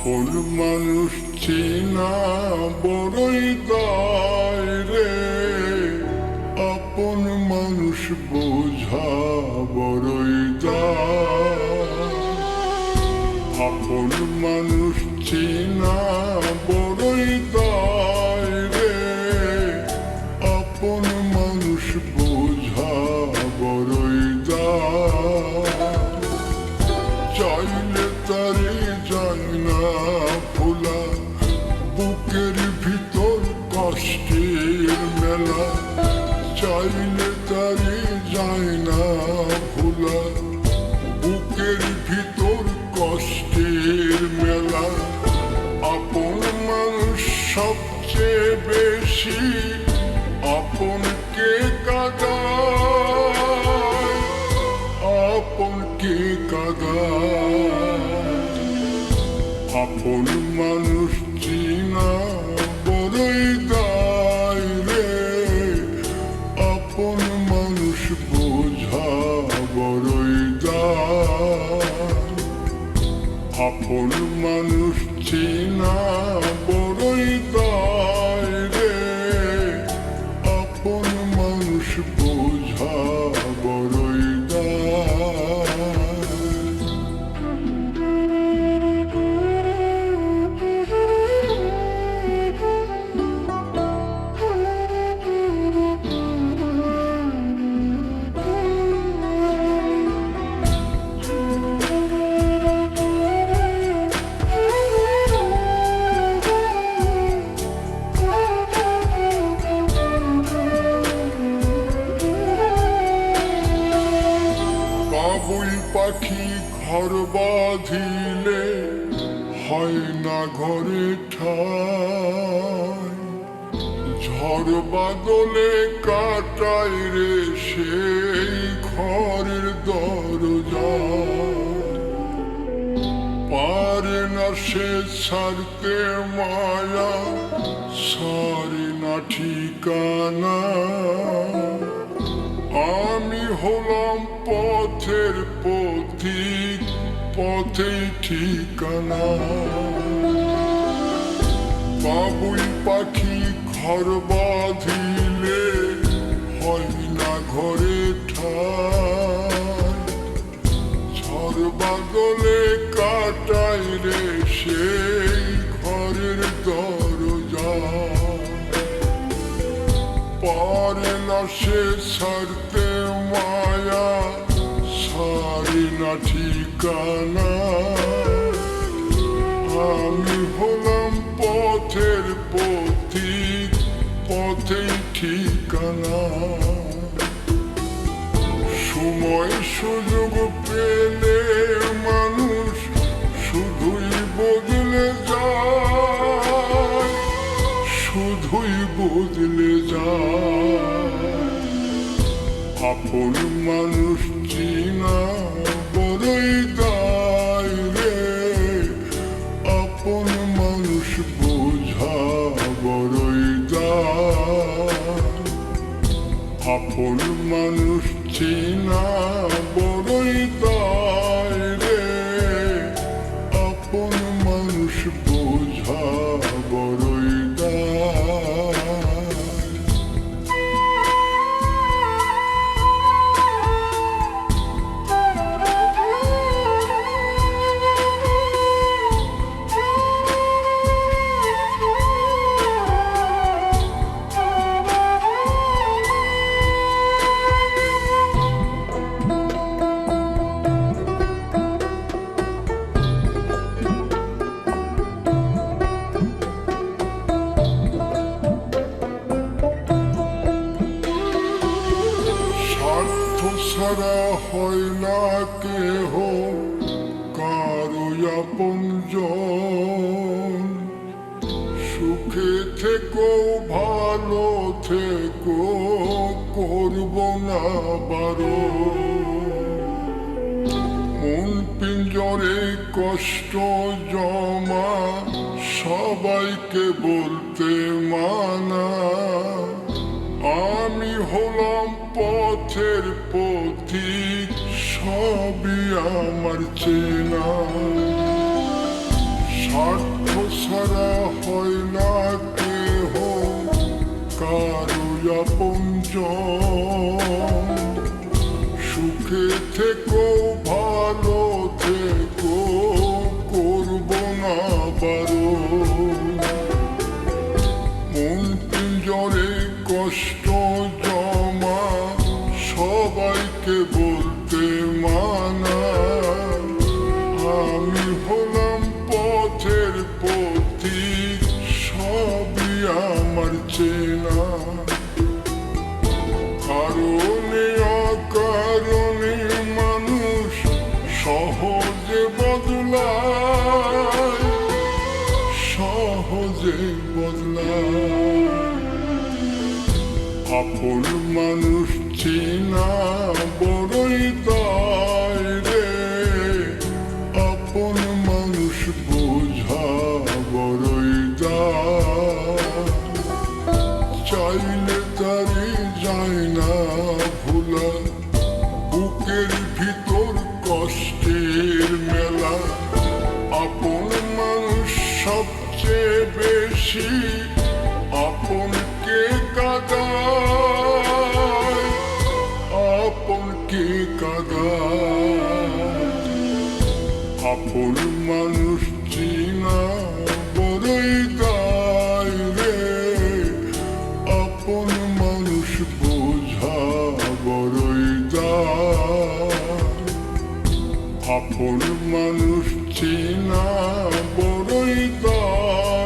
আপন মানুষ চিনা বড়ই দায় রে, আপন মানুষ বোঝা বড়ই দায়। আপন মানুষ চিনা বড়ই দায় রে, আপন মানুষ বোঝা বড়ই দায়। চাইলে তারে যায় না ভোলা, বুকের ভিতর কষ্টের মেলা। চাইলে তারে যায় না ভোলা, বুকের ভিতর কষ্টের মেলা। আপন মানুষ সবচেয়ে বেশি আপনকে কাঁদায়, আপনকে কাঁদায়। আপন মানুষ চিনা বড়ই দায় রে, আপন মানুষ বোঝা বড়ই দায়। আপন মানুষ চিনা বড়ই দায় রে, আপন মানুষ বোঝা বড়ই দায়। বাবুই পাখি ঘর বাঁধিলে হয় না ঘরে ঠাই, ঝড় বাদলে কাটায় রে সেই ঘরের দরজা। পারে না সে ছাড়তে মায়া, সারে না ঠিকানা। আমি হলাম পথের পথিক, পথেই ঠিকানা। বাবুই পাখি ঘর বাঁধিলে হয় না ঘরে ঠাই, ঝড় বাদলে কাটায় রে সেই ঘরের দরজা। পারে না সে ছাড়তে মায়া, সারে না ঠিকানা। আমি হলাম পথের পথিক, পথেই ঠিকানা। সময় সুযোগ পেলে মানুষ শুধুই বদলে যায়, শুধুই বদলে যায়। আপন মানুষ চিনা বড়ই দায় রে, আপন মানুষ বোঝা বড়ই দায়। আপন মানুষ চিনা বড়ই দায় রে, আপন মানুষ বোঝা বড়ই দায়। ছাড়া হয় না কেহ কারো আপনজন। সুখে থেকো ভালো থেকো, করব না বারণ। মন পিঞ্জরে কষ্ট জমা, সবাইকে বলতে মানা। আমি হলাম পথের পথিক, সবই আমার চেনা। স্বার্থ ছাড়া হয় না কেহ কারো আপনজন। সুখে থেকো ভালো থেকো করব না বারণ। মন পিঞ্জরে কষ্ট জমা সবাইকে বলতে মানা। আমি হলাম পথের পথিক, সবই আমার চেনা। কারণে অকারণে মানুষ সহজে বদলায়, সহজে বদলায়। আপন মানুষ চেনা বড়ই দায় রে, আপন মানুষ বোঝা বড়ই দায়। চাইলে তারে যায় না ভোলা, বুকের ভিতর কষ্টের মেলা। আপন মানুষ সবচেয়ে বেশি আপনকে কাঁদায়, আপনকে কাঁদায়। আপন মানুষ চিনা বড়ই দায় রে, আপন মানুষ বোঝা বড়ই দায়। আপন মানুষ চিনা বড়ই দায়।